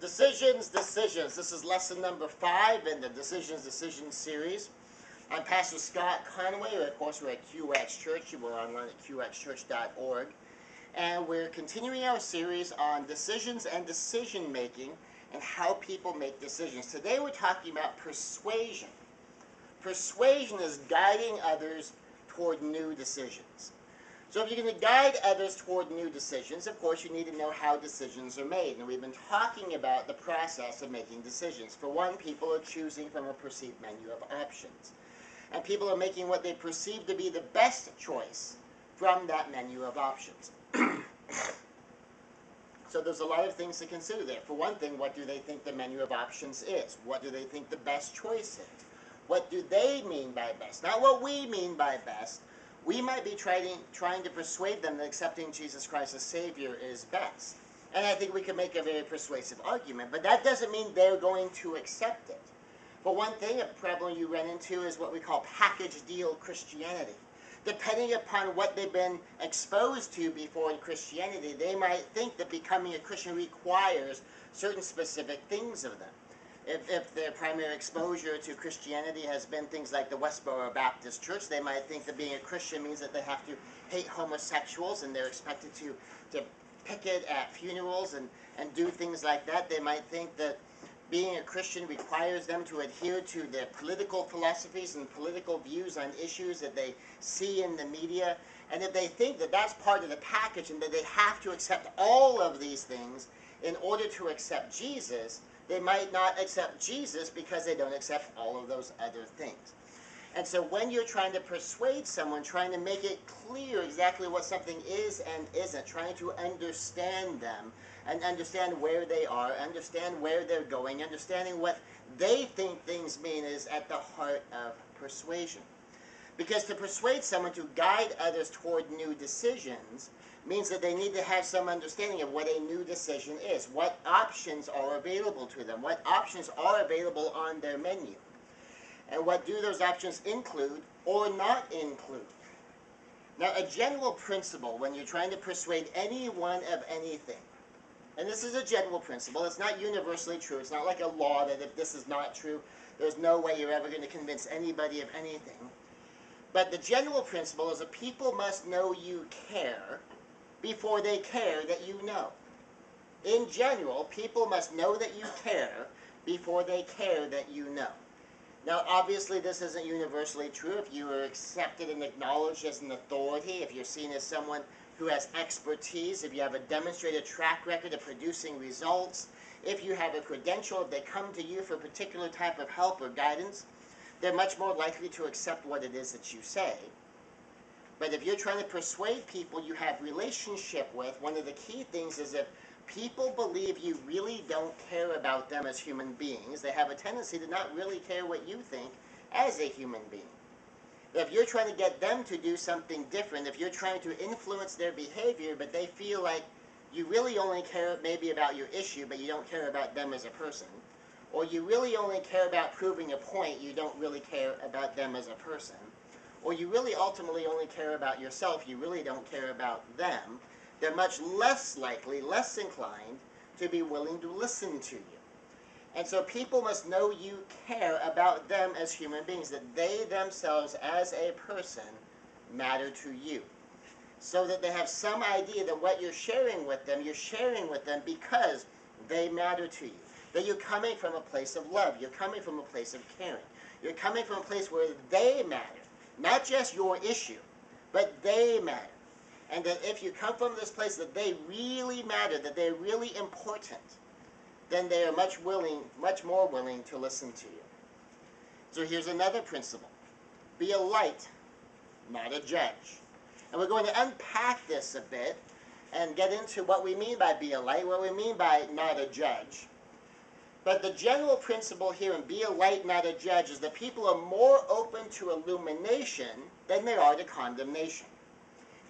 Decisions, decisions. This is lesson number 5 in the Decisions series. I'm Pastor Scott Conway. Of course, we're at QX Church. We're online at qxchurch.org. And we're continuing our series on decisions and decision making and how people make decisions. Today we're talking about persuasion. Persuasion is guiding others toward new decisions. So if you're going to guide others toward new decisions, of course you need to know how decisions are made. And we've been talking about the process of making decisions. For one, people are choosing from a perceived menu of options. And people are making what they perceive to be the best choice from that menu of options. So there's a lot of things to consider there. For one thing, what do they think the menu of options is? What do they think the best choice is? What do they mean by best? Not what we mean by best. We might be trying to persuade them that accepting Jesus Christ as Savior is best. And I think we can make a very persuasive argument, but that doesn't mean they're going to accept it. For one thing, a problem you run into is what we call package deal Christianity. Depending upon what they've been exposed to before in Christianity, they might think that becoming a Christian requires certain specific things of them. If their primary exposure to Christianity has been things like the Westboro Baptist Church, they might think that being a Christian means that they have to hate homosexuals and they're expected to picket at funerals and do things like that. They might think that being a Christian requires them to adhere to their political philosophies and political views on issues that they see in the media. And if they think that that's part of the package and that they have to accept all of these things in order to accept Jesus, they might not accept Jesus because they don't accept all of those other things. And so when you're trying to persuade someone, trying to make it clear exactly what something is and isn't, trying to understand them and understand where they are, understand where they're going, understanding what they think things mean is at the heart of persuasion. Because to persuade someone to guide others toward new decisions means that they need to have some understanding of what a new decision is, what options are available to them, what options are available on their menu, and what do those options include or not include. Now, a general principle when you're trying to persuade anyone of anything, and this is a general principle, it's not universally true, it's not like a law that if this is not true, there's no way you're ever going to convince anybody of anything. But the general principle is that people must know you care before they care that you know. In general, people must know that you care before they care that you know. Now, obviously, this isn't universally true. If you are accepted and acknowledged as an authority, if you're seen as someone who has expertise, if you have a demonstrated track record of producing results, if you have a credential, if they come to you for a particular type of help or guidance, they're much more likely to accept what it is that you say. But if you're trying to persuade people you have relationship with, one of the key things is if people believe you really don't care about them as human beings, they have a tendency to not really care what you think as a human being. If you're trying to get them to do something different, if you're trying to influence their behavior, but they feel like you really only care maybe about your issue, but you don't care about them as a person, or you really only care about proving a point, you don't really care about them as a person, or you really ultimately only care about yourself, you really don't care about them, they're much less likely, less inclined to be willing to listen to you. And so people must know you care about them as human beings, that they themselves as a person matter to you. So that they have some idea that what you're sharing with them because they matter to you. That you're coming from a place of love, you're coming from a place of caring. You're coming from a place where they matter. Not just your issue, but they matter. And that if you come from this place that they really matter, that they're really important, then they are much more willing to listen to you. So here's another principle. Be a light, not a judge. And we're going to unpack this a bit and get into what we mean by be a light, what we mean by not a judge. But the general principle here in be a light, not a judge, is that people are more open to illumination than they are to condemnation.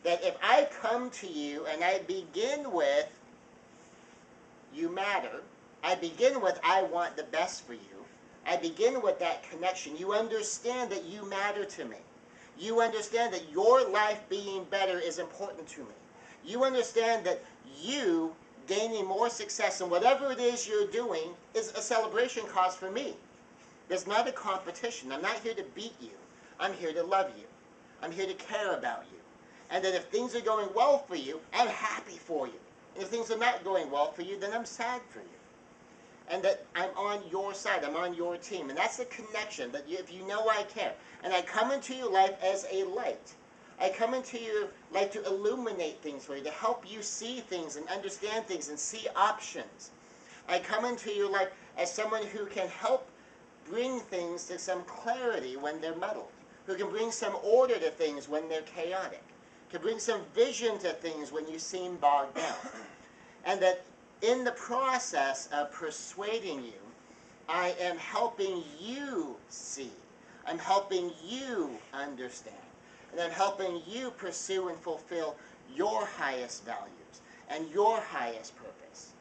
That if I come to you and I begin with, you matter, I begin with, I want the best for you, I begin with that connection, you understand that you matter to me. You understand that your life being better is important to me. You understand that you gaining more success in whatever it is you're doing is a celebration cause for me. There's not a competition. I'm not here to beat you. I'm here to love you. I'm here to care about you. And that if things are going well for you, I'm happy for you. And if things are not going well for you, then I'm sad for you. And that I'm on your side. I'm on your team. And that's the connection, that if you know I care. And I come into your life as a light. I come into your life to illuminate things for you, to help you see things and understand things and see options. I come into your life as someone who can help bring things to some clarity when they're muddled, who can bring some order to things when they're chaotic, can bring some vision to things when you seem bogged down. And that in the process of persuading you, I am helping you see. I'm helping you understand. And I'm helping you pursue and fulfill your highest values and your highest purpose.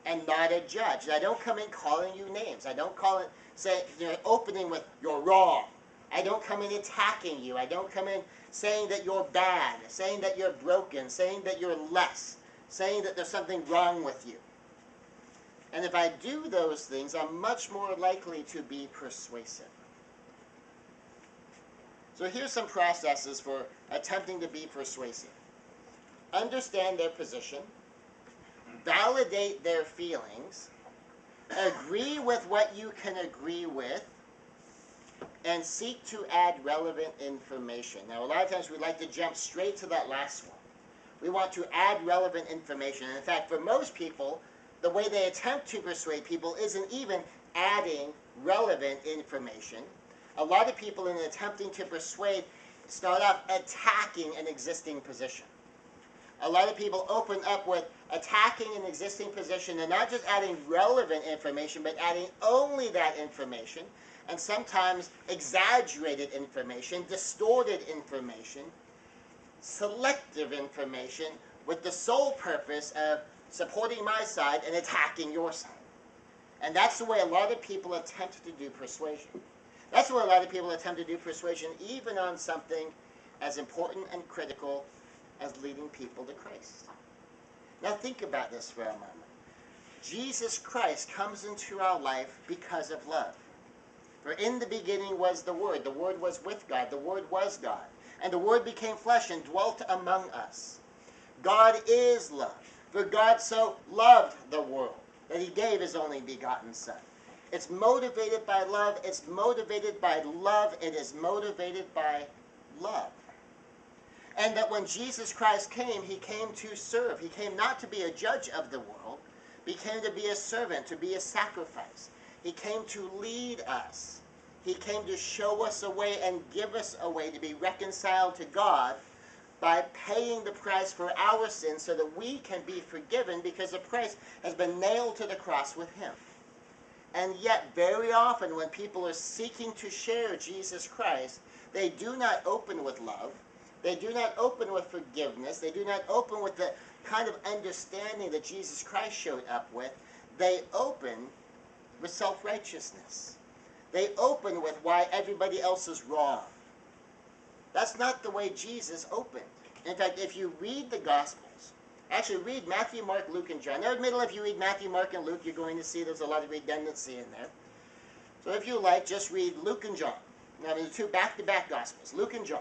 And not a judge. I don't come in calling you names. I don't call it, say, opening with, you're wrong. I don't come in attacking you. I don't come in saying that you're bad, saying that you're broken, saying that you're less, saying that there's something wrong with you. And if I do those things, I'm much more likely to be persuasive. So here's some processes for attempting to be persuasive. Understand their position, validate their feelings, agree with what you can agree with, and seek to add relevant information. Now, a lot of times we like to jump straight to that last one. We want to add relevant information. And in fact, for most people, the way they attempt to persuade people isn't even adding relevant information. A lot of people, in attempting to persuade, start off attacking an existing position. A lot of people open up with attacking an existing position and not just adding relevant information, but adding only that information, and sometimes exaggerated information, distorted information, selective information, with the sole purpose of supporting my side and attacking your side. And that's the way a lot of people attempt to do persuasion. That's the way a lot of people attempt to do persuasion, even on something as important and critical as leading people to Christ. Now think about this for a moment. Jesus Christ comes into our life because of love. For in the beginning was the Word was with God, the Word was God, and the Word became flesh and dwelt among us. God is love, for God so loved the world that He gave His only begotten Son. It's motivated by love, it's motivated by love, it is motivated by love. And that when Jesus Christ came, He came to serve. He came not to be a judge of the world, He came to be a servant, to be a sacrifice. He came to lead us. He came to show us a way and give us a way to be reconciled to God by paying the price for our sins so that we can be forgiven, because the price has been nailed to the cross with Him. And yet, very often when people are seeking to share Jesus Christ, they do not open with love. They do not open with forgiveness. They do not open with the kind of understanding that Jesus Christ showed up with. They open with self-righteousness. They open with why everybody else is wrong. That's not the way Jesus opened. In fact, if you read the Gospels, actually read Matthew, Mark, Luke, and John. Now, admittedly, if you read Matthew, Mark, and Luke, you're going to see there's a lot of redundancy in there. So if you like, just read Luke and John. Now, the two back-to-back Gospels, Luke and John.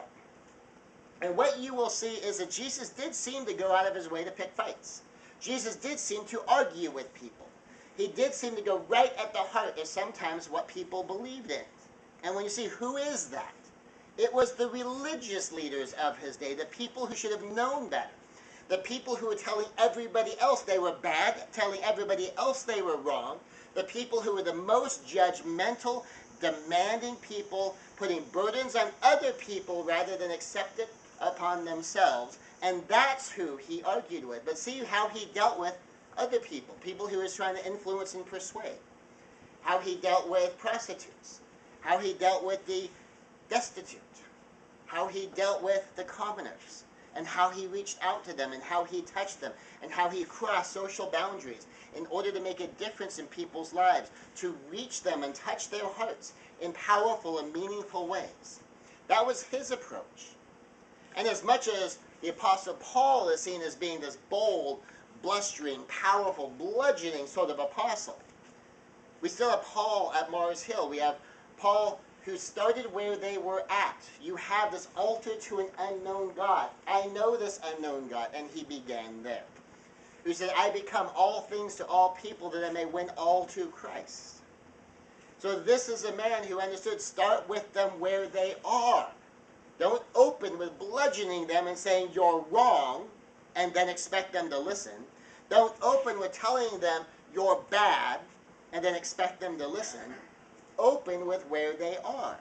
And what you will see is that Jesus did seem to go out of His way to pick fights. Jesus did seem to argue with people. He did seem to go right at the heart of sometimes what people believed in. And when you see who is that, it was the religious leaders of His day, the people who should have known better. The people who were telling everybody else they were bad, telling everybody else they were wrong. The people who were the most judgmental, demanding people, putting burdens on other people rather than accept it upon themselves. And that's who He argued with. But see how He dealt with other people, people He was trying to influence and persuade. How He dealt with prostitutes. How He dealt with the destitute. How He dealt with the commoners. And how He reached out to them, and how He touched them, and how He crossed social boundaries in order to make a difference in people's lives, to reach them and touch their hearts in powerful and meaningful ways. That was His approach. And as much as the Apostle Paul is seen as being this bold, blustering, powerful, bludgeoning sort of apostle. We still have Paul at Mars Hill. We have Paul who started where they were at. You have this altar to an unknown God. I know this unknown God, and he began there. Who said, I become all things to all people that I may win all to Christ. So this is a man who understood, start with them where they are. Don't open with bludgeoning them and saying you're wrong and then expect them to listen. Don't open with telling them you're bad and then expect them to listen. Open with where they are.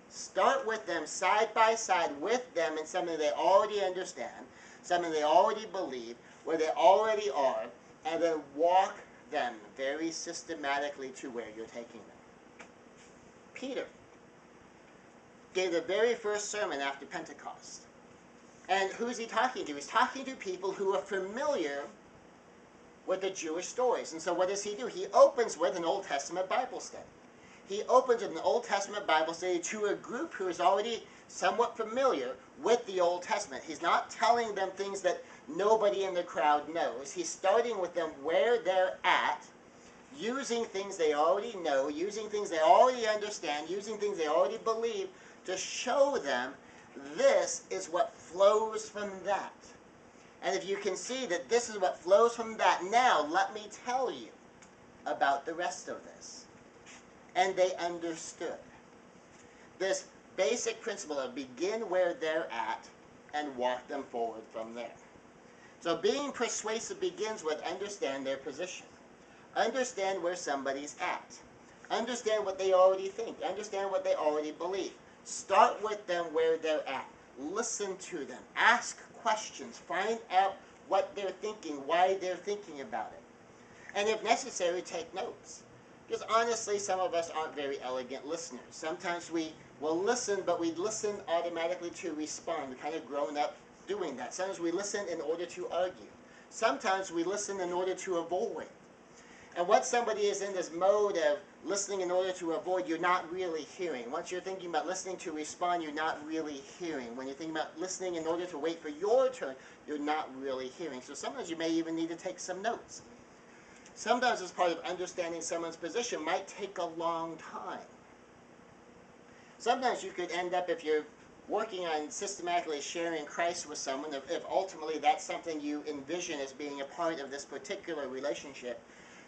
Start with them side by side with them in something they already understand, something they already believe, where they already are, and then walk them very systematically to where you're taking them. Peter gave the very first sermon after Pentecost. And who's he talking to? He's talking to people who are familiar with the Jewish stories. And so what does he do? He opens with an Old Testament Bible study. He opens with an Old Testament Bible study to a group who is already somewhat familiar with the Old Testament. He's not telling them things that nobody in the crowd knows. He's starting with them where they're at, using things they already know, using things they already understand, using things they already believe to show them this is what flows from that. And if you can see that this is what flows from that, now let me tell you about the rest of this. And they understood this basic principle of begin where they're at and walk them forward from there. So being persuasive begins with understand their position. Understand where somebody's at. Understand what they already think. Understand what they already believe. Start with them where they're at. Listen to them. Ask questions. Find out what they're thinking, why they're thinking about it. And if necessary, take notes. Because honestly, some of us aren't very elegant listeners. Sometimes we will listen, but we listen automatically to respond. We've kind of grown up doing that. Sometimes we listen in order to argue. Sometimes we listen in order to avoid. And once somebody is in this mode of listening in order to avoid, you're not really hearing. Once you're thinking about listening to respond, you're not really hearing. When you're thinking about listening in order to wait for your turn, you're not really hearing. So sometimes you may even need to take some notes. Sometimes as part of understanding someone's position might take a long time. Sometimes you could end up, if you're working on systematically sharing Christ with someone, if ultimately that's something you envision as being a part of this particular relationship,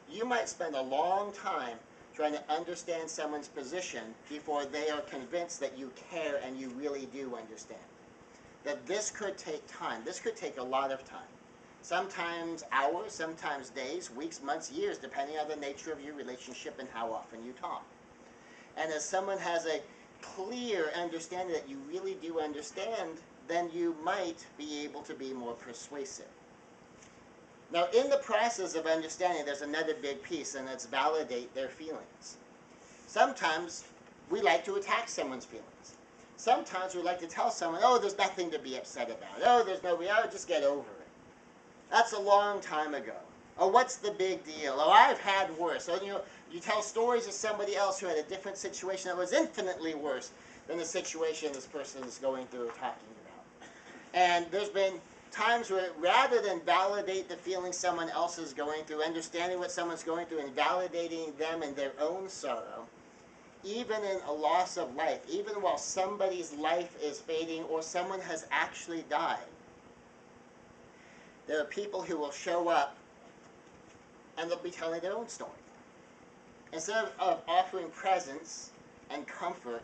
you might spend a long time trying to understand someone's position before they are convinced that you care and you really do understand. That this could take time. This could take a lot of time. Sometimes hours, sometimes days, weeks, months, years, depending on the nature of your relationship and how often you talk. And as someone has a clear understanding that you really do understand, then you might be able to be more persuasive. Now, in the process of understanding, there's another big piece, and it's validate their feelings. Sometimes we like to attack someone's feelings. Sometimes we like to tell someone, oh, there's nothing to be upset about. Oh, there's no, just get over it. That's a long time ago. Oh, what's the big deal? Oh, I've had worse. Oh, you tell stories of somebody else who had a different situation that was infinitely worse than the situation this person is going through or talking about. And there's been times where rather than validate the feelings someone else is going through, understanding what someone's going through and validating them in their own sorrow, even in a loss of life, even while somebody's life is fading or someone has actually died, there are people who will show up and they'll be telling their own story. Instead of offering presence and comfort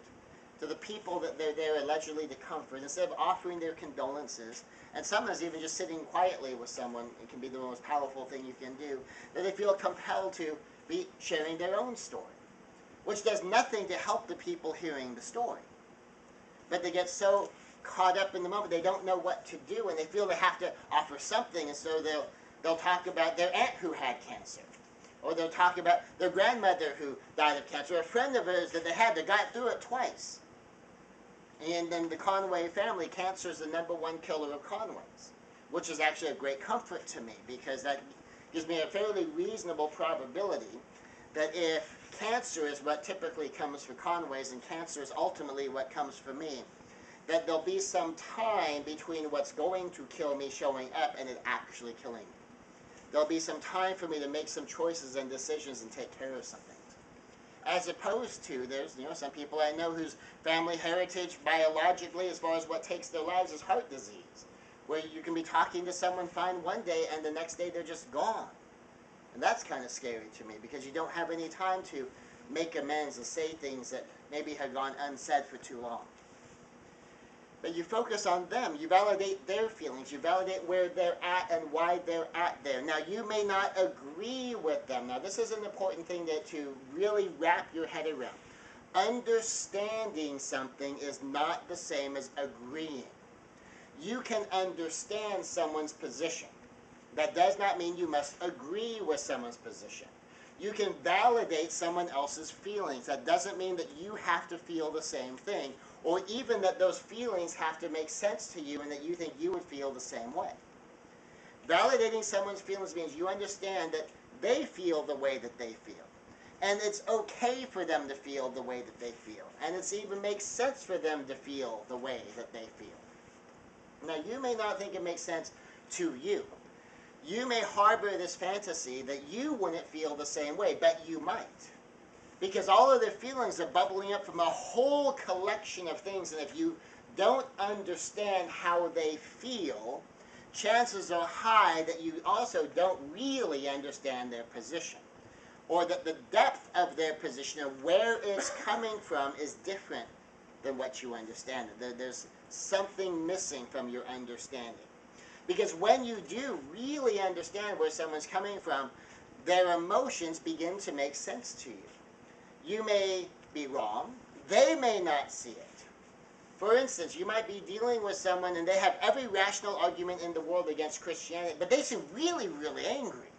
to the people that they're there allegedly to comfort, instead of offering their condolences, and sometimes even just sitting quietly with someone, it can be the most powerful thing you can do, that they feel compelled to be sharing their own story, which does nothing to help the people hearing the story. But they get so caught up in the moment, they don't know what to do, and they feel they have to offer something, and so they'll talk about their aunt who had cancer, or they'll talk about their grandmother who died of cancer, or a friend of theirs that they had that got through it twice. And in the Conway family, cancer is the #1 killer of Conways, which is actually a great comfort to me, because that gives me a fairly reasonable probability that if cancer is what typically comes for Conways, and cancer is ultimately what comes for me, that there'll be some time between what's going to kill me showing up and it actually killing me. There'll be some time for me to make some choices and decisions and take care of some things. As opposed to, there's some people I know whose family heritage biologically, as far as what takes their lives, is heart disease, where you can be talking to someone fine one day and the next day they're just gone. And that's kind of scary to me, because you don't have any time to make amends and say things that maybe have gone unsaid for too long. But you focus on them, you validate their feelings, you validate where they're at and why they're at there. Now, you may not agree with them. Now, this is an important thing to really wrap your head around. Understanding something is not the same as agreeing. You can understand someone's position. That does not mean you must agree with someone's position. You can validate someone else's feelings. That doesn't mean that you have to feel the same thing, or even that those feelings have to make sense to you and that you think you would feel the same way. Validating someone's feelings means you understand that they feel the way that they feel. And it's okay for them to feel the way that they feel. And it even makes sense for them to feel the way that they feel. Now, you may not think it makes sense to you. You may harbor this fantasy that you wouldn't feel the same way, but you might. Because all of their feelings are bubbling up from a whole collection of things, and if you don't understand how they feel, chances are high that you also don't really understand their position, or that the depth of their position and where it's coming from is different than what you understand. There's something missing from your understanding. Because when you do really understand where someone's coming from, their emotions begin to make sense to you. You may be wrong. They may not see it. For instance, you might be dealing with someone and they have every rational argument in the world against Christianity, but they seem really, really angry.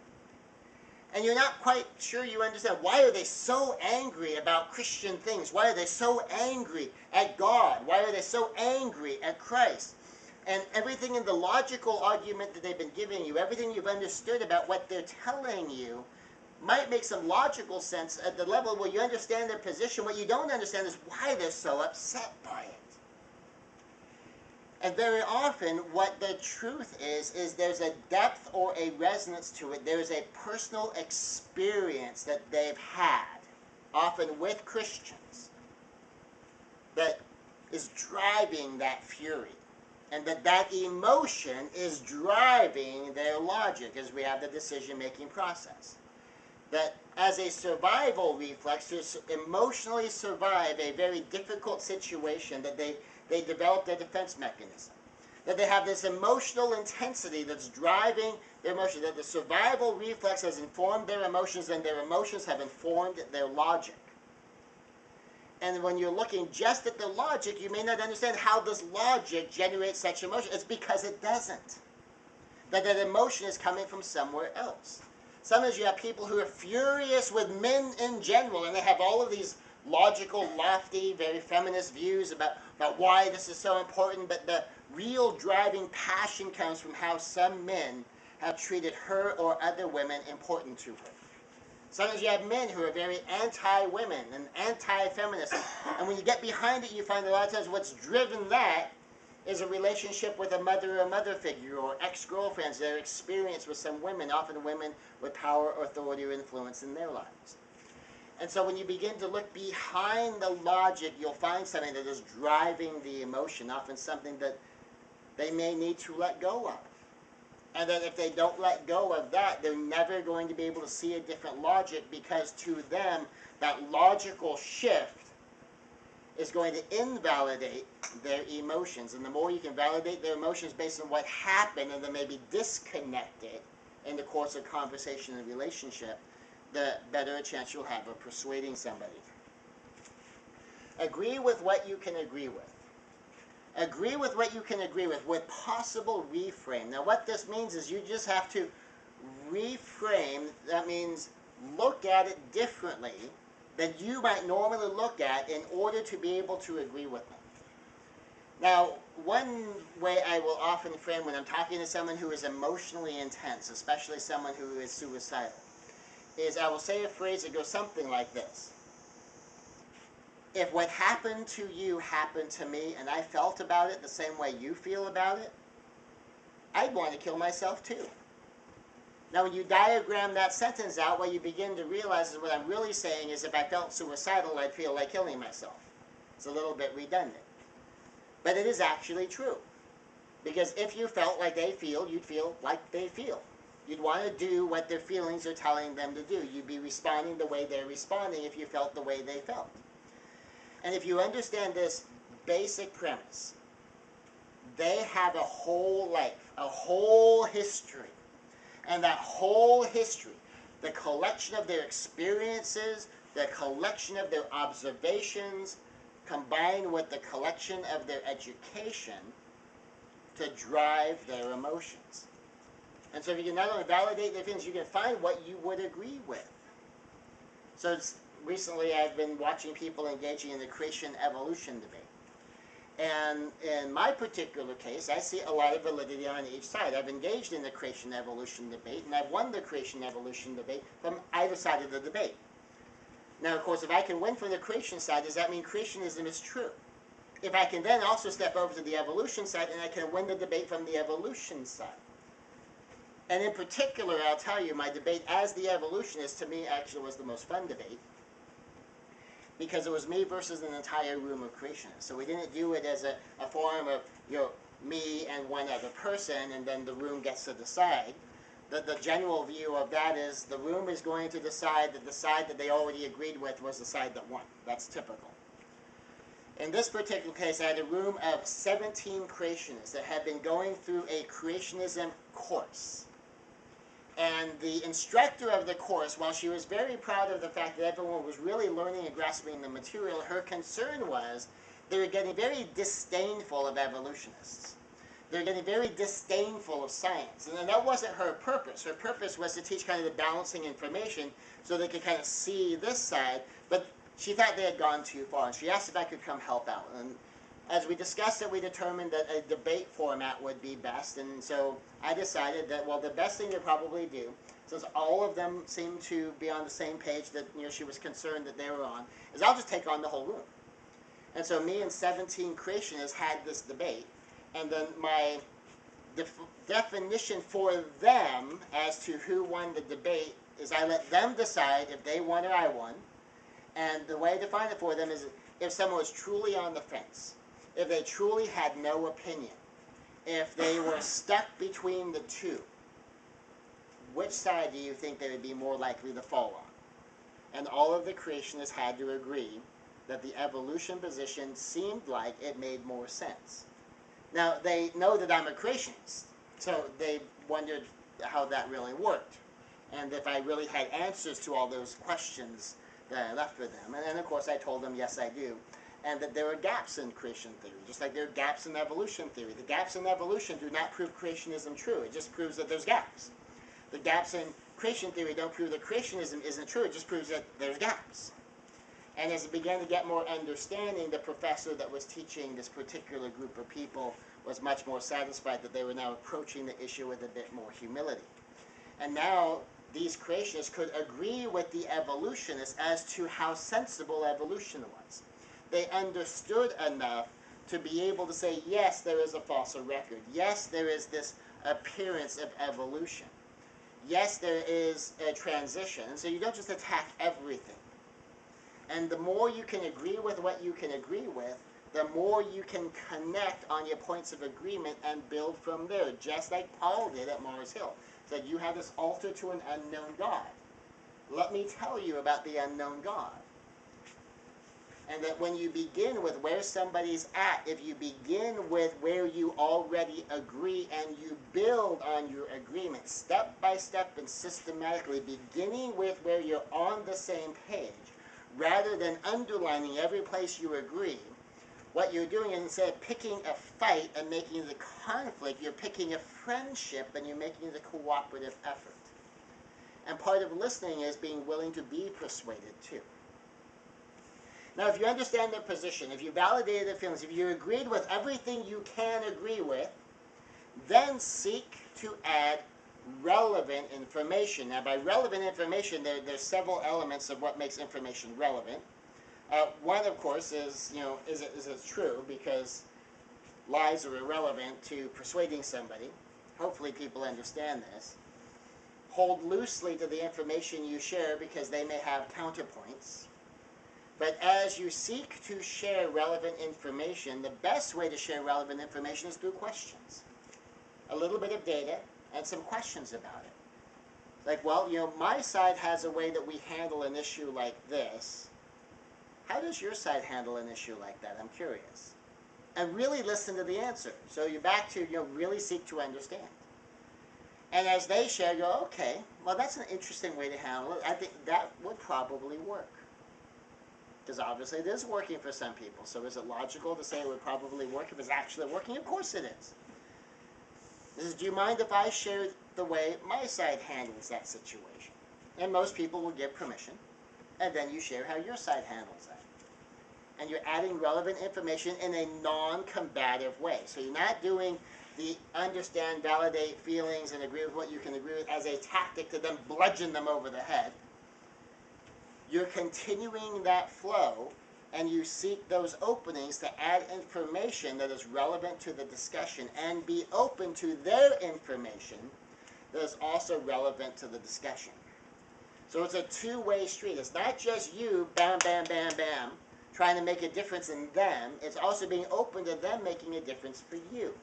And you're not quite sure you understand. Why are they so angry about Christian things? Why are they so angry at God? Why are they so angry at Christ? And everything in the logical argument that they've been giving you, everything you've understood about what they're telling you, might make some logical sense at the level where you understand their position. What you don't understand is why they're so upset by it. And very often, what the truth is there's a depth or a resonance to it. There's a personal experience that they've had, often with Christians, that is driving that fury. And that emotion is driving their logic as we have the decision-making process. That as a survival reflex, to emotionally survive a very difficult situation, that they develop their defense mechanism. That they have this emotional intensity that's driving their emotion. That the survival reflex has informed their emotions, and their emotions have informed their logic. And when you're looking just at the logic, you may not understand how this logic generates such emotion. It's because it doesn't. That emotion is coming from somewhere else. Sometimes you have people who are furious with men in general, and they have all of these logical, lofty, very feminist views about why this is so important, but the real driving passion comes from how some men have treated her or other women important to her. Sometimes you have men who are very anti-women and anti-feminist, and when you get behind it, you find a lot of times what's driven that is a relationship with a mother figure, or ex-girlfriends, their experience with some women, often women with power, authority, or influence in their lives. And so when you begin to look behind the logic, you'll find something that is driving the emotion, often something that they may need to let go of. And that if they don't let go of that, they're never going to be able to see a different logic, because to them, that logical shift is going to invalidate their emotions. And the more you can validate their emotions based on what happened and then maybe disconnect it in the course of conversation and relationship, the better a chance you'll have of persuading somebody. Agree with what you can agree with. Agree with what you can agree with possible reframe. Now what this means is you just have to reframe. That means look at it differently than you might normally look at in order to be able to agree with them. Now, one way I will often frame when I'm talking to someone who is emotionally intense, especially someone who is suicidal, is I will say a phrase that goes something like this. If what happened to you happened to me and I felt about it the same way you feel about it, I'd want to kill myself too. Now, when you diagram that sentence out, what you begin to realize is what I'm really saying is if I felt suicidal, I'd feel like killing myself. It's a little bit redundant. But it is actually true. Because if you felt like they feel, you'd feel like they feel. You'd want to do what their feelings are telling them to do. You'd be responding the way they're responding if you felt the way they felt. And if you understand this basic premise, they have a whole life, a whole history. And that whole history, the collection of their experiences, the collection of their observations, combined with the collection of their education to drive their emotions. And so if you can not only validate their feelings, you can find what you would agree with. So recently I've been watching people engaging in the creation-evolution debate. And in my particular case, I see a lot of validity on each side. I've engaged in the creation-evolution debate, and I've won the creation-evolution debate from either side of the debate. Now, of course, if I can win from the creation side, does that mean creationism is true? If I can then also step over to the evolution side, and I can win the debate from the evolution side. And in particular, I'll tell you, my debate as the evolutionist, to me, actually was the most fun debate, because it was me versus an entire room of creationists. So we didn't do it as a forum of, me and one other person, and then the room gets to decide. The general view of that is the room is going to decide that the side that they already agreed with was the side that won. That's typical. In this particular case, I had a room of 17 creationists that had been going through a creationism course. And the instructor of the course, while she was very proud of the fact that everyone was really learning and grasping the material, her concern was they were getting very disdainful of evolutionists. They were getting very disdainful of science. And that wasn't her purpose. Her purpose was to teach kind of the balancing information so they could kind of see this side. But she thought they had gone too far. And she asked if I could come help out. And as we discussed it, we determined that a debate format would be best. And so I decided that, well, the best thing to probably do, since all of them seemed to be on the same page that she was concerned that they were on, is I'll just take on the whole room. And so me and 17 creationists had this debate. And then my definition for them as to who won the debate is I let them decide if they won or I won. And the way I define it for them is if someone was truly on the fence, if they truly had no opinion, if they were stuck between the two, which side do you think they would be more likely to fall on? And all of the creationists had to agree that the evolution position seemed like it made more sense. Now, they know that I'm a creationist, so they wondered how that really worked, and if I really had answers to all those questions that I left for them. And then, of course, I told them, yes, I do, and that there are gaps in creation theory, just like there are gaps in evolution theory. The gaps in evolution do not prove creationism true. It just proves that there's gaps. The gaps in creation theory don't prove that creationism isn't true. It just proves that there's gaps. And as it began to get more understanding, the professor that was teaching this particular group of people was much more satisfied that they were now approaching the issue with a bit more humility. And now these creationists could agree with the evolutionists as to how sensible evolution was. They understood enough to be able to say, yes, there is a fossil record. Yes, there is this appearance of evolution. Yes, there is a transition. And so you don't just attack everything. And the more you can agree with what you can agree with, the more you can connect on your points of agreement and build from there, just like Paul did at Mars Hill. Said, you have this altar to an unknown God. Let me tell you about the unknown God. And that when you begin with where somebody's at, if you begin with where you already agree and you build on your agreement step by step and systematically, beginning with where you're on the same page, rather than underlining every place you agree, what you're doing is instead of picking a fight and making it a conflict, you're picking a friendship and you're making it a cooperative effort. And part of listening is being willing to be persuaded too. Now, if you understand their position, if you validated their feelings, if you agreed with everything you can agree with, then seek to add relevant information. Now, by relevant information, there's several elements of what makes information relevant. One, of course, is, is it true? Because lies are irrelevant to persuading somebody. Hopefully people understand this. hold loosely to the information you share because they may have counterpoints. But as you seek to share relevant information, the best way to share relevant information is through questions. A little bit of data and some questions about it. Like, well, my side has a way that we handle an issue like this. How does your side handle an issue like that? I'm curious. And really listen to the answer. So you're back to, really seek to understand. And as they share, you go, okay, well, that's an interesting way to handle it. I think that would probably work. Because obviously it is working for some people. So is it logical to say it would probably work if it's actually working? Of course it is. This is, do you mind if I share the way my side handles that situation? And most people will give permission. And then you share how your side handles that. And you're adding relevant information in a non-combative way. So you're not doing the understand, validate feelings, and agree with what you can agree with as a tactic to then bludgeon them over the head. You're continuing that flow, and you seek those openings to add information that is relevant to the discussion and be open to their information that is also relevant to the discussion. So it's a two-way street. It's not just you, bam, bam, bam, bam, trying to make a difference in them. It's also being open to them making a difference for you.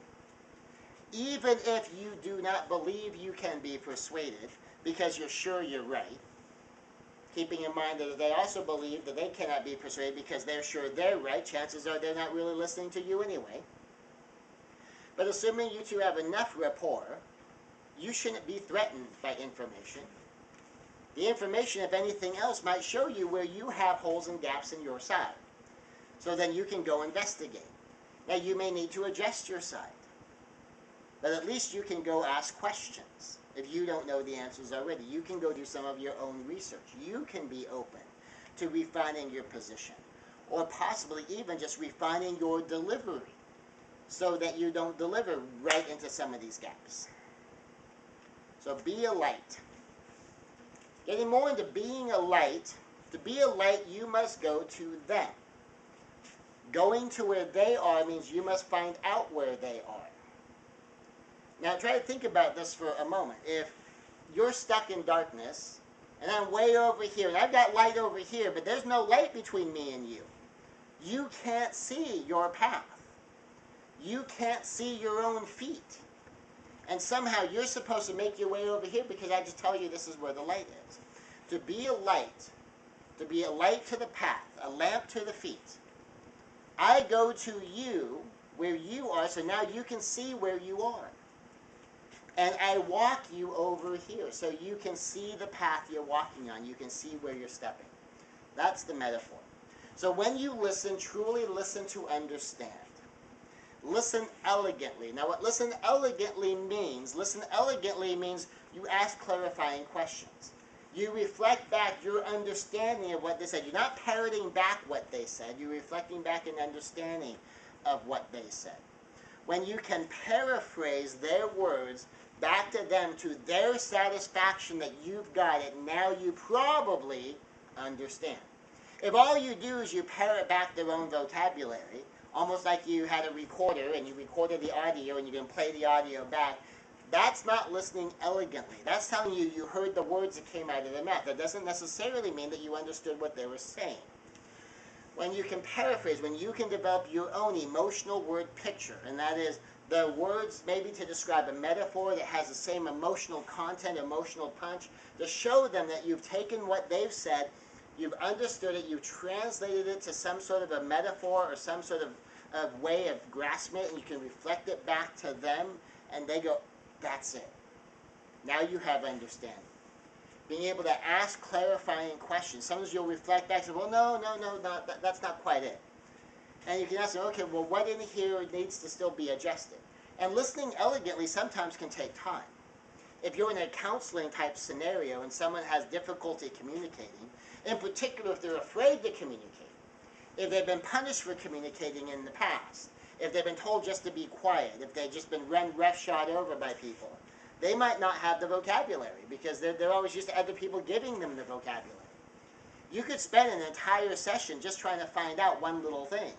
Even if you do not believe you can be persuaded because you're sure you're right, keeping in mind that they also believe that they cannot be persuaded because they're sure they're right, chances are they're not really listening to you anyway. But assuming you two have enough rapport, you shouldn't be threatened by information. The information, if anything else, might show you where you have holes and gaps in your side. So then you can go investigate. Now you may need to adjust your side. But at least you can go ask questions. If you don't know the answers already, you can go do some of your own research. You can be open to refining your position. Or possibly even just refining your delivery so that you don't deliver right into some of these gaps. So be a light. Getting more into being a light, to be a light, you must go to them. Going to where they are means you must find out where they are. Now try to think about this for a moment. If you're stuck in darkness, and I'm way over here, and I've got light over here, but there's no light between me and you, you can't see your path. You can't see your own feet. And somehow you're supposed to make your way over here because I just tell you this is where the light is. To be a light to the path, a lamp to the feet. I go to you where you are, so now you can see where you are. And I walk you over here, so you can see the path you're walking on. You can see where you're stepping. That's the metaphor. So when you listen, truly listen to understand. Listen elegantly. Now what listen elegantly means you ask clarifying questions. You reflect back your understanding of what they said. You're not parroting back what they said. You're reflecting back an understanding of what they said. When you can paraphrase their words back to them to their satisfaction that you've got it, now you probably understand. If all you do is you parrot back their own vocabulary, almost like you had a recorder and you recorded the audio and you can play the audio back, that's not listening elegantly. That's telling you you heard the words that came out of their mouth. That doesn't necessarily mean that you understood what they were saying. When you can paraphrase, when you can develop your own emotional word picture, and that is the words maybe to describe a metaphor that has the same emotional content, emotional punch, to show them that you've taken what they've said, you've understood it, you've translated it to some sort of a metaphor or some sort of way of grasping it, and you can reflect it back to them, and they go, that's it. Now you have understanding. Being able to ask clarifying questions. Sometimes you'll reflect back and say, well, no, that's not quite it. And you can ask them, okay, well, what in here needs to still be adjusted? And listening elegantly sometimes can take time. If you're in a counseling type scenario and someone has difficulty communicating, in particular if they're afraid to communicate, if they've been punished for communicating in the past, if they've been told just to be quiet, if they've just been run roughshod over by people, they might not have the vocabulary because they're always used to other people giving them the vocabulary. You could spend an entire session just trying to find out one little thing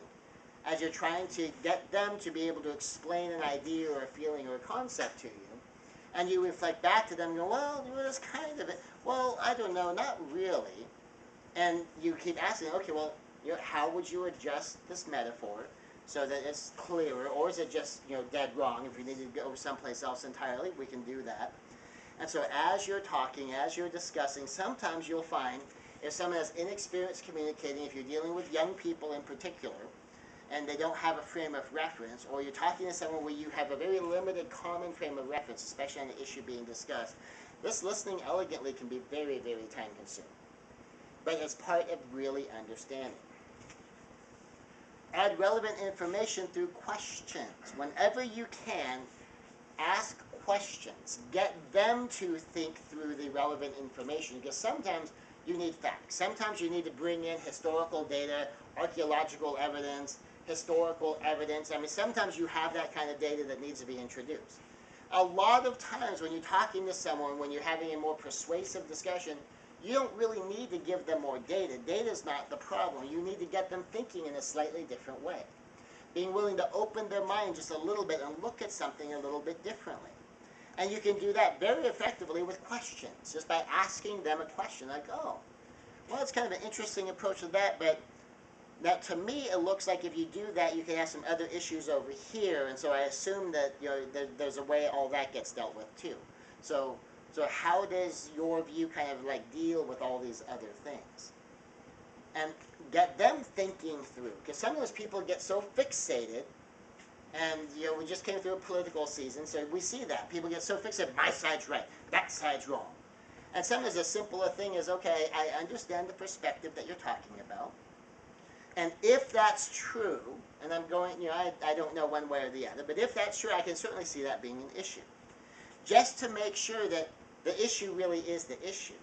as you're trying to get them to be able to explain an idea or a feeling or a concept to you. And you reflect back to them and go, well, it was kind of it. Well, I don't know, not really. And you keep asking, okay, well, how would you adjust this metaphor so that it's clearer, or is it just dead wrong? If you need to go someplace else entirely, we can do that. And so as you're talking, as you're discussing, sometimes you'll find if someone has inexperience communicating, if you're dealing with young people in particular, and they don't have a frame of reference, or you're talking to someone where you have a very limited common frame of reference, especially on the issue being discussed, this listening elegantly can be very, very time consuming. But it's part of really understanding. Add relevant information through questions. Whenever you can, ask questions. Get them to think through the relevant information, because sometimes you need facts. Sometimes you need to bring in historical data, archaeological evidence, historical evidence. I mean, sometimes you have that kind of data that needs to be introduced. A lot of times when you're talking to someone, when you're having a more persuasive discussion, you don't really need to give them more data. Data is not the problem. You need to get them thinking in a slightly different way. Being willing to open their mind just a little bit and look at something a little bit differently. And you can do that very effectively with questions, just by asking them a question like, oh, well, it's kind of an interesting approach to that, but now to me it looks like if you do that, you can have some other issues over here, and so I assume that there's a way all that gets dealt with too. So how does your view kind of like deal with all these other things? And get them thinking through, because some of those people get so fixated, and we just came through a political season, so we see that. People get so fixated, my side's right, that side's wrong. And sometimes a simpler thing is, okay, I understand the perspective that you're talking about, and if that's true, and I'm going, I don't know one way or the other, but if that's true, I can certainly see that being an issue. Just to make sure that the issue really is the issue.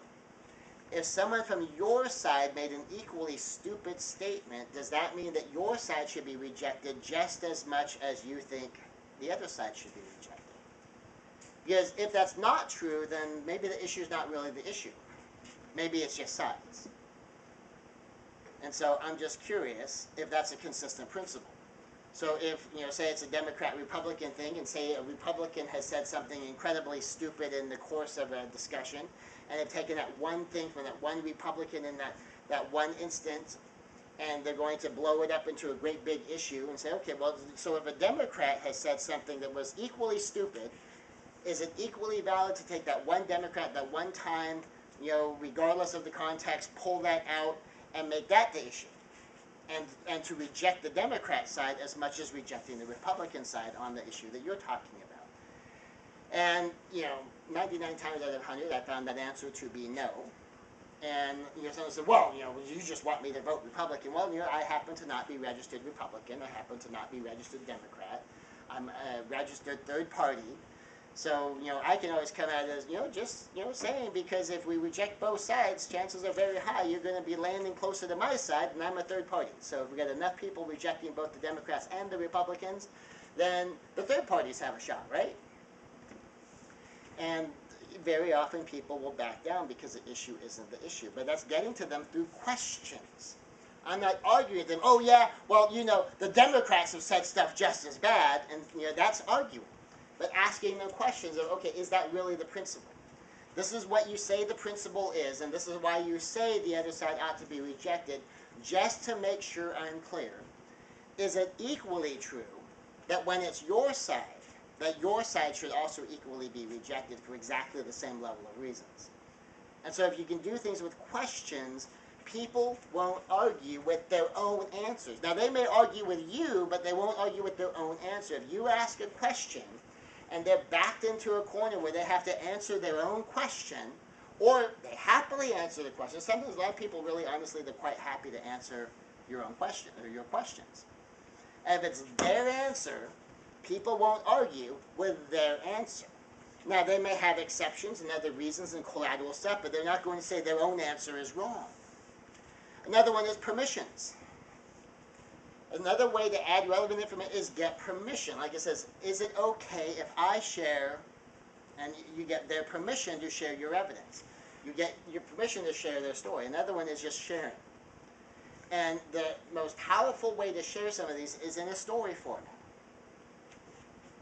If someone from your side made an equally stupid statement, does that mean that your side should be rejected just as much as you think the other side should be rejected? Because if that's not true, then maybe the issue is not really the issue. Maybe it's just sides. And so I'm just curious if that's a consistent principle. So if, say it's a Democrat-Republican thing, and say a Republican has said something incredibly stupid in the course of a discussion, and they've taken that one thing from that one Republican in that one instance, and they're going to blow it up into a great big issue and say, okay, well, so if a Democrat has said something that was equally stupid, is it equally valid to take that one Democrat, that one time, regardless of the context, pull that out and make that the issue? And to reject the Democrat side as much as rejecting the Republican side on the issue that you're talking about. And, 99 times out of 100, I found that answer to be no. And, someone said, well, you just want me to vote Republican. Well, I happen to not be registered Republican. I happen to not be registered Democrat. I'm a registered third party. So, I can always come at it as, just, saying, because if we reject both sides, chances are very high you're going to be landing closer to my side, and I'm a third party. So if we get enough people rejecting both the Democrats and the Republicans, then the third parties have a shot, right? And very often people will back down because the issue isn't the issue. But that's getting to them through questions. I'm not arguing with them, oh yeah, well, the Democrats have said stuff just as bad, and that's arguing. But asking them questions of, okay, is that really the principle? This is what you say the principle is, and this is why you say the other side ought to be rejected, just to make sure I'm clear. Is it equally true that when it's your side, that your side should also equally be rejected for exactly the same level of reasons? And so if you can do things with questions, people won't argue with their own answers. Now, they may argue with you, but they won't argue with their own answer. If you ask a question, and they're backed into a corner where they have to answer their own question, or they happily answer the question. Sometimes a lot of people really, honestly, they're quite happy to answer your own question, or your questions. And if it's their answer, people won't argue with their answer. Now, they may have exceptions and other reasons and collateral stuff, but they're not going to say their own answer is wrong. Another one is permissions. Another way to add relevant information is get permission. Like it says, is it okay if I share, and you get their permission to share your evidence. You get your permission to share their story. Another one is just sharing. And the most powerful way to share some of these is in a story format.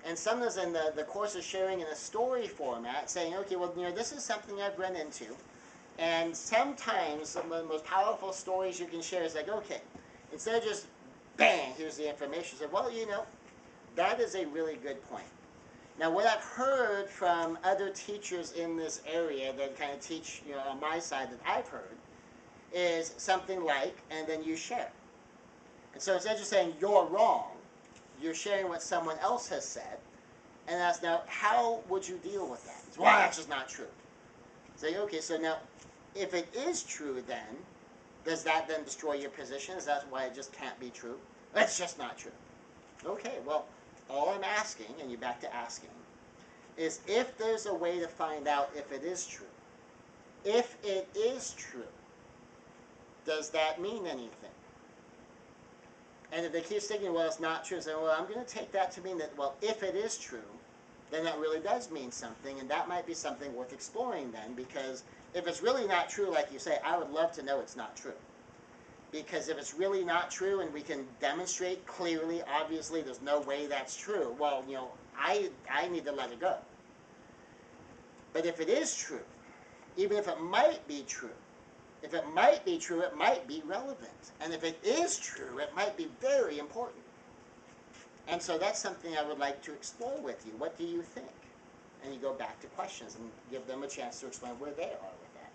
And sometimes in the course of sharing in a story format, saying, okay, well, this is something I've run into. And sometimes some of the most powerful stories you can share is like, okay, instead of just, bang, here's the information. So, well, that is a really good point. Now, what I've heard from other teachers in this area that kind of teach, on my side that I've heard, is something like, and then you share. And so instead of just saying, you're wrong, you're sharing what someone else has said, and ask, now, how would you deal with that? It's, well, that's just not true. Say, okay, so now, if it is true then, does that then destroy your position? Is that why it just can't be true? That's just not true. Okay, well, all I'm asking, and you're back to asking, is if there's a way to find out if it is true. If it is true, does that mean anything? And if they keep thinking, well, it's not true, say, well, I'm going to take that to mean that, well, if it is true, then that really does mean something, and that might be something worth exploring then, because if it's really not true, like you say, I would love to know it's not true. Because if it's really not true and we can demonstrate clearly, obviously, there's no way that's true, well, I need to let it go. But if it is true, even if it might be true, if it might be true, it might be relevant. And if it is true, it might be very important. And so that's something I would like to explore with you. What do you think? And you go back to questions and give them a chance to explain where they are with that.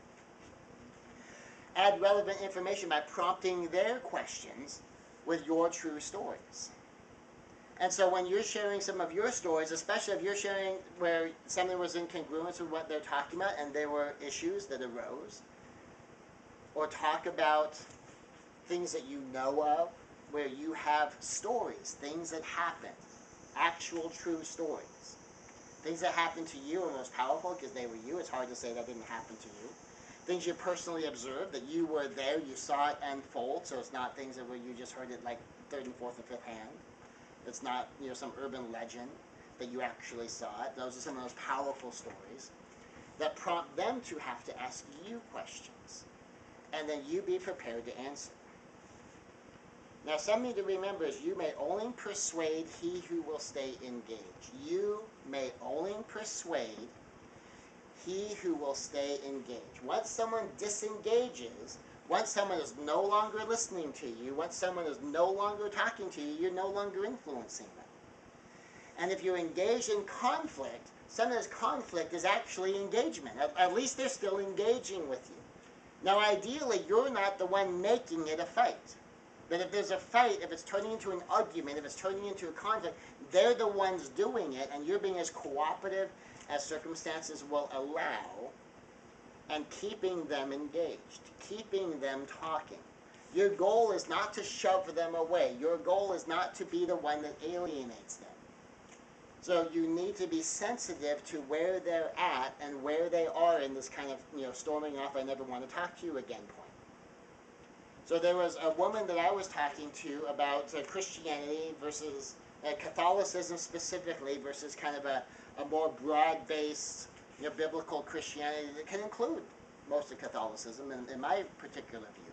Add relevant information by prompting their questions with your true stories. And so when you're sharing some of your stories, especially if you're sharing where something was in congruence with what they're talking about and there were issues that arose, or talk about things that you know of, where you have stories, things that happened, actual true stories. Things that happened to you are most powerful because they were you. It's hard to say that didn't happen to you. Things you personally observed, that you were there, you saw it unfold, so it's not things that where you just heard it like third and fourth and fifth hand. It's not some urban legend that you actually saw it. Those are some of those powerful stories that prompt them to have to ask you questions. And then you be prepared to answer. Now, something to remember is you may only persuade he who will stay engaged. You may only persuade he who will stay engaged. Once someone disengages, once someone is no longer listening to you, once someone is no longer talking to you, you're no longer influencing them. And if you're engaged in conflict, sometimes conflict is actually engagement. At least they're still engaging with you. Now, ideally, you're not the one making it a fight. But if there's a fight, if it's turning into an argument, if it's turning into a conflict, they're the ones doing it, and you're being as cooperative as circumstances will allow, and keeping them engaged, keeping them talking. Your goal is not to shove them away. Your goal is not to be the one that alienates them. So you need to be sensitive to where they're at and where they are in this kind of, storming off, I never want to talk to you again point. So there was a woman that I was talking to about Christianity versus Catholicism specifically versus kind of a more broad-based, biblical Christianity that can include most of Catholicism in my particular view.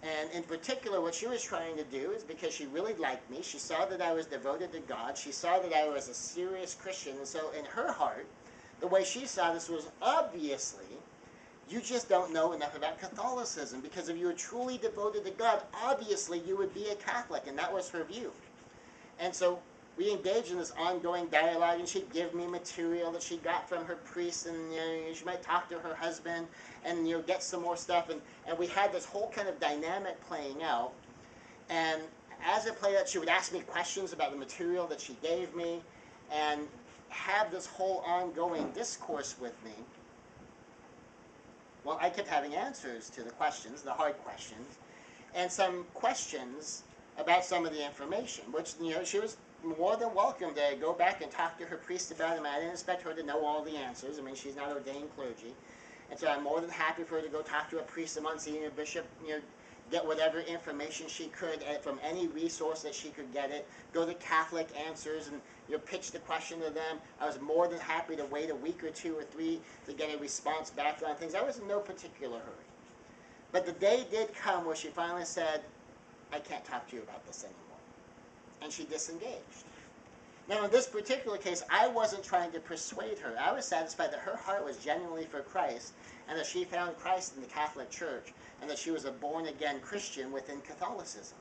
And in particular, what she was trying to do is because she really liked me, she saw that I was devoted to God, she saw that I was a serious Christian, and so in her heart, the way she saw this was obviously, you just don't know enough about Catholicism, because if you were truly devoted to God, obviously you would be a Catholic, and that was her view. And so we engaged in this ongoing dialogue, and she'd give me material that she got from her priest, and she might talk to her husband, and get some more stuff, and we had this whole kind of dynamic playing out. And as it played out, she would ask me questions about the material that she gave me, and have this whole ongoing discourse with me. Well, I kept having answers to the questions, the hard questions, and some questions about some of the information, which, she was more than welcome to go back and talk to her priest about it. I didn't expect her to know all the answers. I mean, she's not ordained clergy. And so I'm more than happy for her to go talk to a priest, a Monsignor, a bishop, get whatever information she could from any resource that she could get it, go to Catholic Answers and pitch the question to them. I was more than happy to wait a week or two or three to get a response back on things. I was in no particular hurry. But the day did come where she finally said, I can't talk to you about this anymore. And she disengaged. Now, in this particular case, I wasn't trying to persuade her. I was satisfied that her heart was genuinely for Christ, and that she found Christ in the Catholic Church, and that she was a born-again Christian within Catholicism.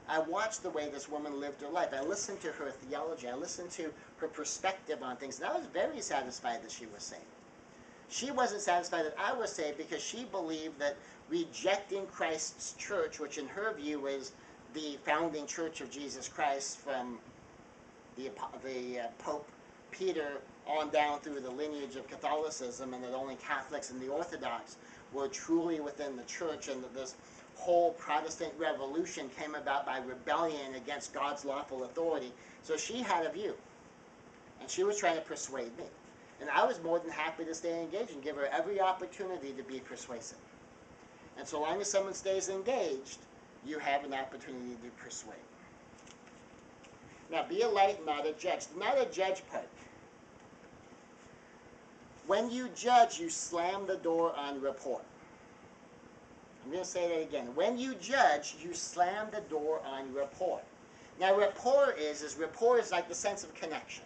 I watched the way this woman lived her life. I listened to her theology. I listened to her perspective on things, and I was very satisfied that she was saved. She wasn't satisfied that I was saved because she believed that rejecting Christ's church, which in her view was the founding church of Jesus Christ from the Pope Peter on down through the lineage of Catholicism, and that only Catholics and the Orthodox were truly within the church, and that this whole Protestant revolution came about by rebellion against God's lawful authority. So she had a view, and she was trying to persuade me. And I was more than happy to stay engaged and give her every opportunity to be persuasive. And so long as someone stays engaged, you have an opportunity to persuade. Now, be a light, not a judge. Not a judge part. When you judge, you slam the door on rapport. I'm going to say that again. When you judge, you slam the door on rapport. Now, rapport is like the sense of connection.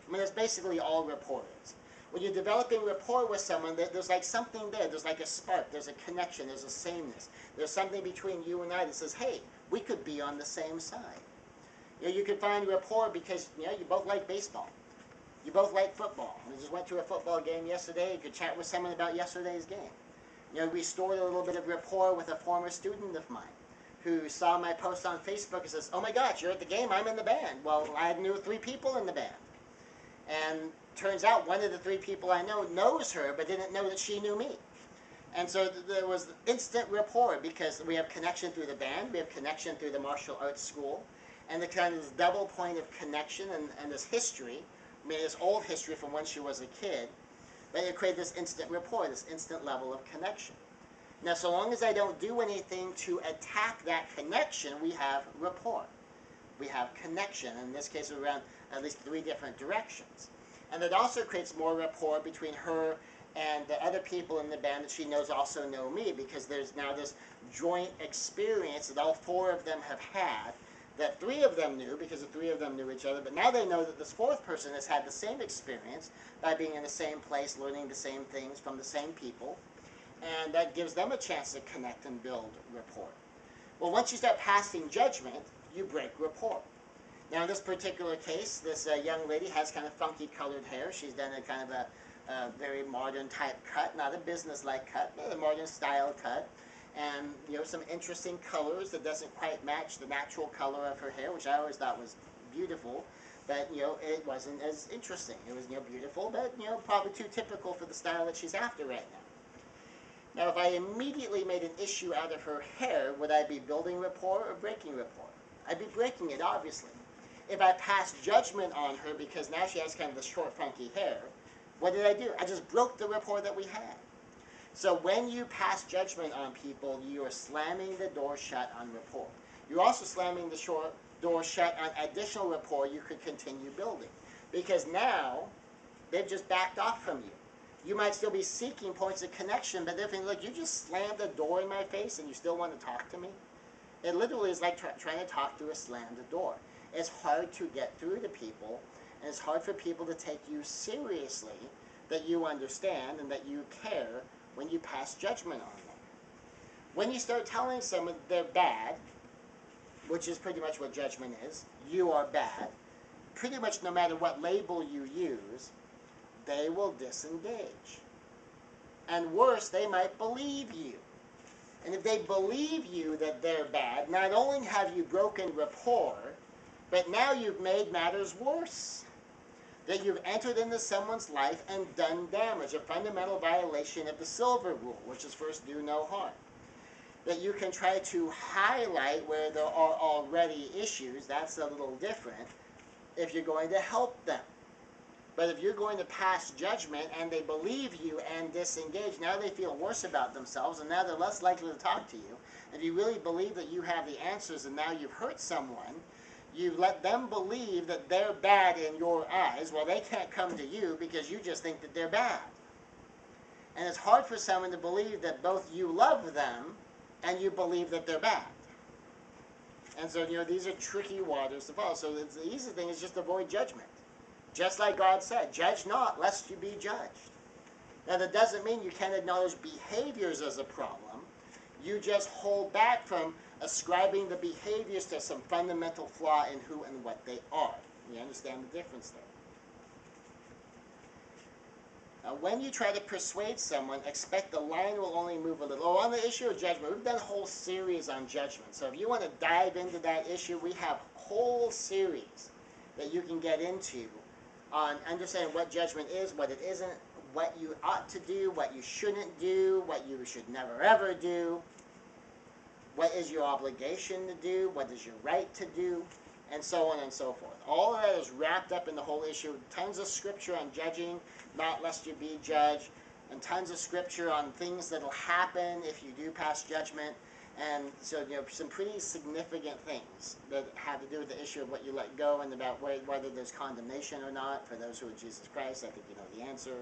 I mean, that's basically all rapport is. When you're developing rapport with someone, there's like something there. There's like a spark. There's a connection. There's a sameness. There's something between you and I that says, hey, we could be on the same side. You know, you could find rapport because, you know, you both like baseball. You both like football. We just went to a football game yesterday. You could chat with someone about yesterday's game. You know, we stored a little bit of rapport with a former student of mine who saw my post on Facebook and says, oh my gosh, you're at the game, I'm in the band. Well, I knew 3 people in the band. And turns out one of the 3 people I know knows her, but didn't know that she knew me. And so there was instant rapport because we have connection through the band, we have connection through the martial arts school, and the kind of this double point of connection and this history, I mean, this old history from when she was a kid, but it created this instant rapport, this instant level of connection. Now, so long as I don't do anything to attack that connection, we have rapport. We have connection, in this case around at least 3 different directions. And it also creates more rapport between her and the other people in the band that she knows also know me, because there's now this joint experience that all 4 of them have had, that 3 of them knew because the 3 of them knew each other, but now they know that this 4th person has had the same experience by being in the same place, learning the same things from the same people, and that gives them a chance to connect and build rapport. Well, once you start passing judgment, you break rapport. Now, in this particular case, this young lady has kind of funky colored hair. She's done a kind of a very modern type cut, not a business-like cut, but a modern style cut. And, you know, some interesting colors that doesn't quite match the natural color of her hair, which I always thought was beautiful. But, you know, it wasn't as interesting. It was, you know, beautiful, but, you know, probably too typical for the style that she's after right now. Now, if I immediately made an issue out of her hair, would I be building rapport or breaking rapport? I'd be breaking it, obviously. If I passed judgment on her because now she has kind of the short, funky hair, what did I do? I just broke the rapport that we had. So when you pass judgment on people, you are slamming the door shut on rapport. You're also slamming the door shut on additional rapport you could continue building. Because now, they've just backed off from you. You might still be seeking points of connection, but they're thinking, look, you just slammed a door in my face and you still want to talk to me? It literally is like trying to talk through a slammed door. It's hard to get through to people, and it's hard for people to take you seriously, that you understand and that you care when you pass judgment on them. When you start telling someone they're bad, which is pretty much what judgment is, you are bad, pretty much no matter what label you use, they will disengage. And worse, they might believe you. And if they believe you that they're bad, not only have you broken rapport, but now you've made matters worse. That you've entered into someone's life and done damage, a fundamental violation of the silver rule, which is first do no harm. That you can try to highlight where there are already issues, that's a little different, if you're going to help them. But if you're going to pass judgment and they believe you and disengage, now they feel worse about themselves and now they're less likely to talk to you. If you really believe that you have the answers and now you've hurt someone, you let them believe that they're bad in your eyes. Well, they can't come to you because you just think that they're bad. And it's hard for someone to believe that both you love them and you believe that they're bad. And so, these are tricky waters to follow. So the easy thing is just avoid judgment. Just like God said, judge not, lest you be judged. Now, that doesn't mean you can't acknowledge behaviors as a problem. You just hold back from ascribing the behaviors to some fundamental flaw in who and what they are. You understand the difference there? Now, when you try to persuade someone, expect the line will only move a little. Oh, on the issue of judgment, we've done a whole series on judgment. So if you want to dive into that issue, we have a whole series that you can get into on understanding what judgment is, what it isn't, what you ought to do, what you shouldn't do, what you should never ever do, what is your obligation to do, what is your right to do, and so on and so forth. All of that is wrapped up in the whole issue. Tons of scripture on judging, not lest you be judged, and tons of scripture on things that will happen if you do pass judgment. And so, some pretty significant things that have to do with the issue of what you let go and about whether there's condemnation or not. For those who are Jesus Christ, I think you know the answer.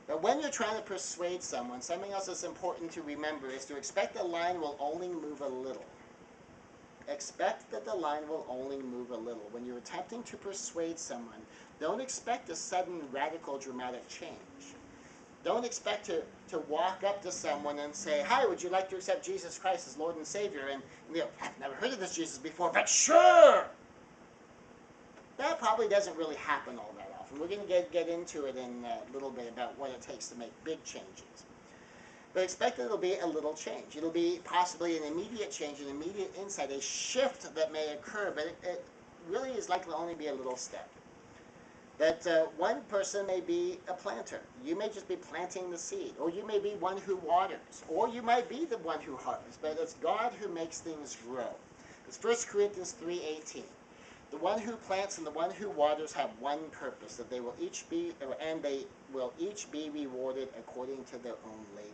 But when you're trying to persuade someone, something else that's important to remember is to expect the line will only move a little. Expect that the line will only move a little. When you're attempting to persuade someone, don't expect a sudden, radical, dramatic change. Don't expect to walk up to someone and say, "Hi, would you like to accept Jesus Christ as Lord and Savior?" And I've never heard of this Jesus before, but sure! That probably doesn't really happen all that often. We're going to get into it in a little bit about what it takes to make big changes. But expect that it'll be a little change. It'll be possibly an immediate change, an immediate insight, a shift that may occur, but it really is likely to only be a little step. That one person may be a planter. You may just be planting the seed, or you may be one who waters, or you might be the one who harvests, but it's God who makes things grow. It's 1 Corinthians 3:18. The one who plants and the one who waters have one purpose, that they will each be rewarded according to their own labor.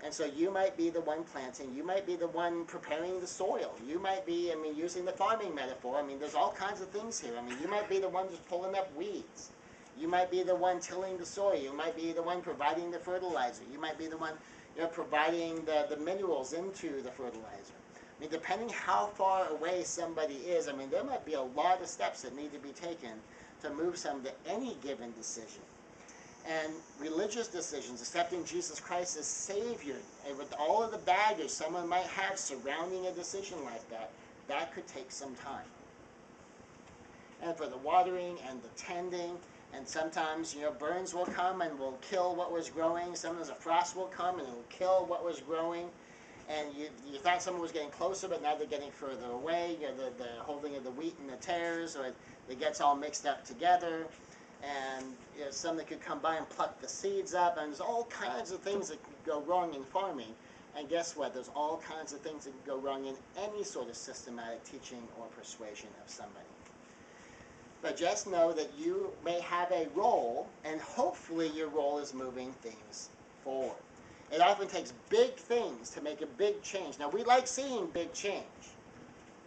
And so you might be the one planting, you might be the one preparing the soil, you might be, using the farming metaphor, there's all kinds of things here. You might be the one just pulling up weeds. You might be the one tilling the soil. You might be the one providing the fertilizer. You might be the one, providing the minerals into the fertilizer. Depending how far away somebody is, there might be a lot of steps that need to be taken to move someone to any given decision. And religious decisions, accepting Jesus Christ as Savior, and with all of the baggage someone might have surrounding a decision like that, that could take some time. And for the watering and the tending, and sometimes, burns will come and will kill what was growing. Sometimes a frost will come and it will kill what was growing. And you thought someone was getting closer, but now they're getting further away. The holding of the wheat and the tares, or it gets all mixed up together. And something could come by and pluck the seeds up, and there's all kinds of things that could go wrong in farming. And guess what? There's all kinds of things that could go wrong in any sort of systematic teaching or persuasion of somebody. But just know that you may have a role, and hopefully your role is moving things forward. It often takes big things to make a big change. Now, we like seeing big change.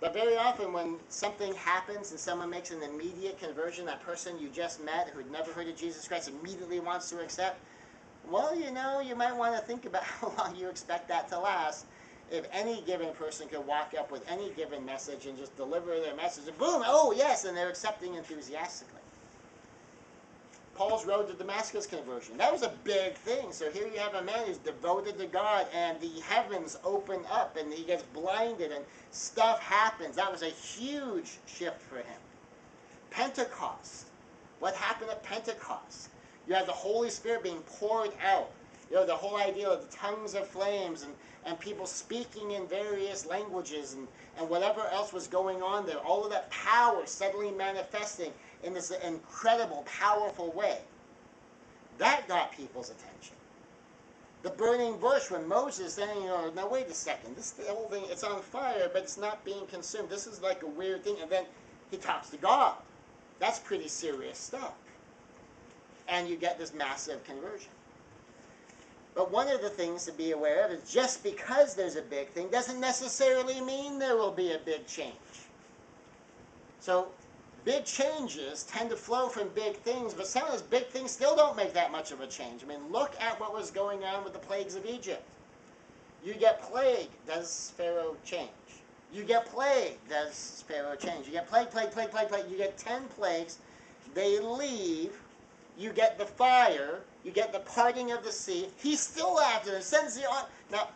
But very often when something happens and someone makes an immediate conversion, that person you just met who had never heard of Jesus Christ immediately wants to accept, well, you might want to think about how long you expect that to last. If any given person could walk up with any given message and just deliver their message, and boom, oh yes, and they're accepting enthusiastically. Paul's road to Damascus conversion. That was a big thing. So here you have a man who's devoted to God, and the heavens open up, and he gets blinded, and stuff happens. That was a huge shift for him. Pentecost. What happened at Pentecost? You have the Holy Spirit being poured out. The whole idea of the tongues of flames, and people speaking in various languages, and whatever else was going on there. All of that power suddenly manifesting in this incredible, powerful way. That got people's attention. The burning bush, when Moses saying, now wait a second, this whole thing, it's on fire, but it's not being consumed. This is like a weird thing. And then he talks to God. That's pretty serious stuff. And you get this massive conversion. But one of the things to be aware of is just because there's a big thing doesn't necessarily mean there will be a big change. So big changes tend to flow from big things, but some of those big things still don't make that much of a change. Look at what was going on with the plagues of Egypt. You get plague, does Pharaoh change? You get plague, does Pharaoh change? You get plague, plague, plague, plague, plague. You get 10 plagues. They leave. You get the fire. You get the parting of the sea. He's still after them. Sends the army. Now,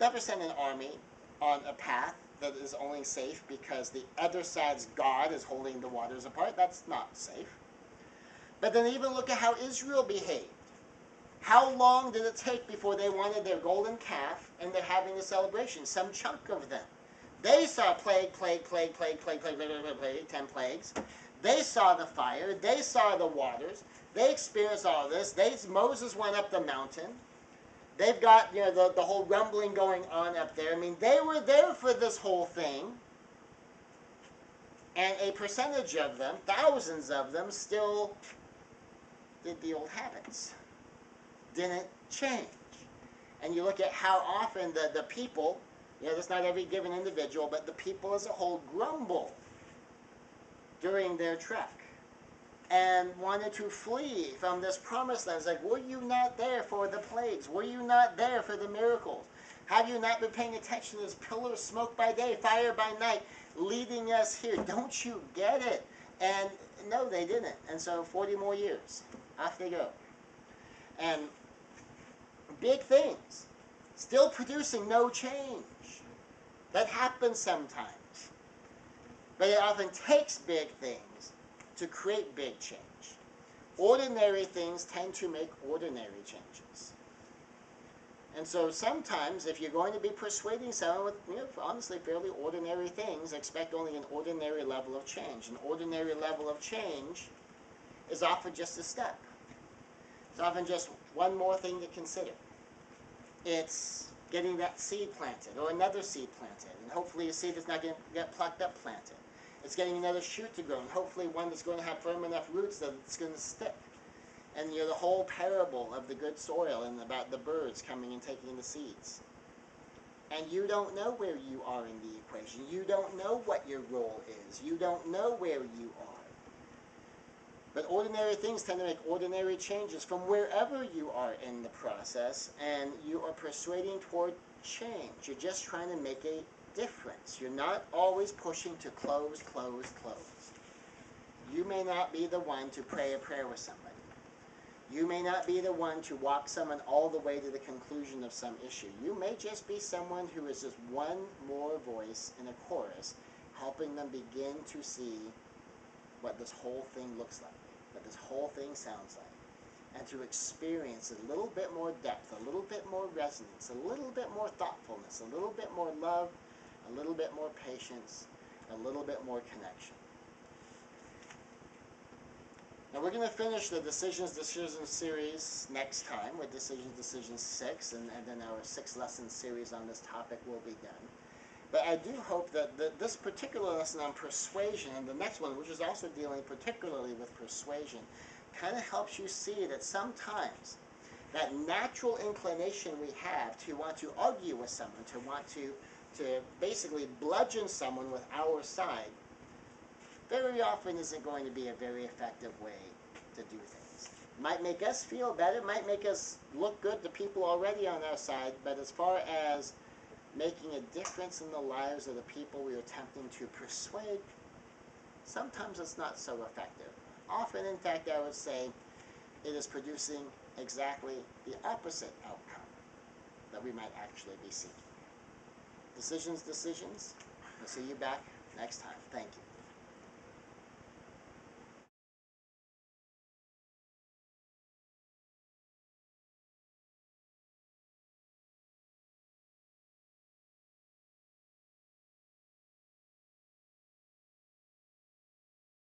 never send an army on a path that is only safe because the other side's God is holding the waters apart. That's not safe. But then even look at how Israel behaved. How long did it take before they wanted their golden calf and they're having a celebration? Some chunk of them. They saw plague, plague, plague, plague, plague, plague, plague, plague, plague, 10 plagues. They saw the fire. They saw the waters. They experienced all this. Moses went up the mountain. They've got the whole rumbling going on up there. I mean, they were there for this whole thing. And a percentage of them, thousands of them, still did the old habits. Didn't change. And you look at how often the people, that's not every given individual, but the people as a whole grumble during their trek and wanted to flee from this promised land. It's like, were you not there for the plagues? Were you not there for the miracles? Have you not been paying attention to this pillar of smoke by day, fire by night, leading us here? Don't you get it? And no, they didn't. And so 40 more years, off they go. And big things, still producing no change. That happens sometimes. But it often takes big things to create big change. Ordinary things tend to make ordinary changes. And so sometimes, if you're going to be persuading someone with, honestly, fairly ordinary things, expect only an ordinary level of change. An ordinary level of change is often just a step. It's often just one more thing to consider. It's getting that seed planted or another seed planted, and hopefully a seed that's not going to get plucked up planted. It's getting another shoot to grow, and hopefully one that's going to have firm enough roots that it's going to stick. And the whole parable of the good soil and about the birds coming and taking the seeds. And you don't know where you are in the equation. You don't know what your role is. You don't know where you are. But ordinary things tend to make ordinary changes from wherever you are in the process, and you are persuading toward change. You're just trying to make a difference. You're not always pushing to close, close, close. You may not be the one to pray a prayer with somebody. You may not be the one to walk someone all the way to the conclusion of some issue. You may just be someone who is just one more voice in a chorus, helping them begin to see what this whole thing looks like, what this whole thing sounds like, and to experience a little bit more depth, a little bit more resonance, a little bit more thoughtfulness, a little bit more love, a little bit more patience, a little bit more connection. Now we're going to finish the Decisions series next time with Decisions 6, and then our 6-lesson series on this topic will be done. But I do hope that this particular lesson on persuasion and the next one, which is also dealing particularly with persuasion, kind of helps you see that sometimes that natural inclination we have to want to argue with someone, to want to basically bludgeon someone with our side, very often isn't going to be a very effective way to do things. It might make us feel better, it might make us look good to people already on our side, but as far as making a difference in the lives of the people we are attempting to persuade, sometimes it's not so effective. Often, in fact, I would say it is producing exactly the opposite outcome that we might actually be seeking. Decisions. We'll see you back next time. Thank you.